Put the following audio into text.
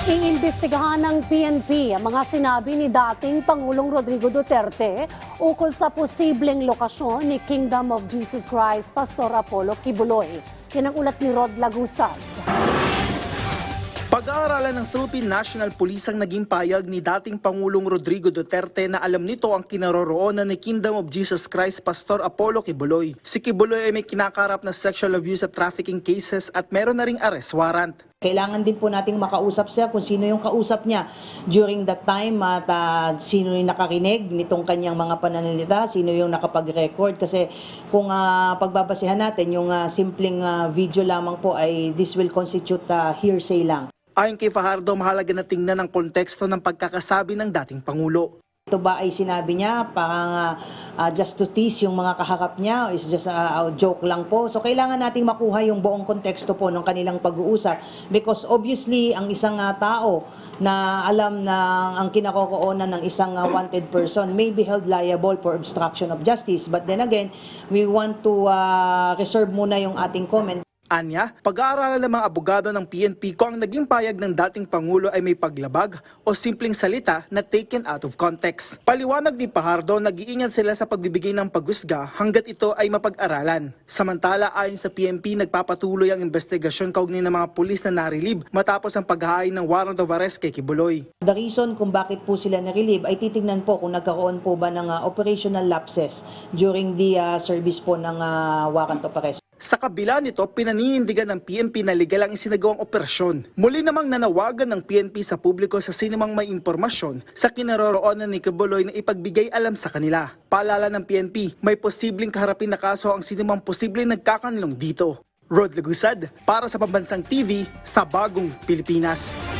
Iimbestigahan ng PNP ang mga sinabi ni dating Pangulong Rodrigo Duterte ukol sa posibleng lokasyon ni Kingdom of Jesus Christ Pastor Apollo Kibuloy. Yan ang ulat ni Rod Lagusag. Pag-aaralan ng Philippine National Police ang naging payag ni dating Pangulong Rodrigo Duterte na alam nito ang kinaroroonan ni Kingdom of Jesus Christ Pastor Apollo Kibuloy. Si Kibuloy ay may kinakarap na sexual abuse at trafficking cases at meron na ring arrest warrant. Kailangan din po nating makausap siya kung sino yung kausap niya during that time at sino yung nakarinig nitong kanyang mga pananalita, sino yung nakapag-record. Kasi kung pagbabasehan natin, yung simpleng video lamang po ay this will constitute hearsay lang. Ayon kay Fajardo, mahalaga na tingnan ang konteksto ng pagkakasabi ng dating Pangulo. Ito ba ay sinabi niya parang just to tease yung mga kaharap niya, o is just a joke lang po? So kailangan nating makuha yung buong konteksto po ng kanilang pag-uusap because obviously ang isang tao na alam na ang kinakokoonan ng isang wanted person may be held liable for obstruction of justice. But then again, we want to reserve muna yung ating comment. Anya, pag-aaralan ng mga abogado ng PNP kung ang naging payag ng dating Pangulo ay may paglabag o simpleng salita na taken out of context. Paliwanag ni Fajardo, nag-iingat sila sa pagbibigay ng paghusga hanggat ito ay mapag-aralan. Samantala, ayon sa PNP, nagpapatuloy ang investigasyon kaugnay ng mga pulis na narilib matapos ang paghahain ng warrant of arrest kay Kibuloy. The reason kung bakit po sila narilib ay titignan po kung nagkaroon po ba ng operational lapses during the service po ng warrant of arrest. Sa kabila nito, pinaninindigan ng PNP na legal ang isinagawang operasyon. Muli namang nanawagan ng PNP sa publiko sa sinumang may impormasyon sa kinaroroonan ni Kibuloy na ipagbigay alam sa kanila. Paalala ng PNP, may posibleng kaharapin na kaso ang sinumang posibleng nagkakanlong dito. Rod Lagusad, para sa Pambansang TV, sa Bagong Pilipinas.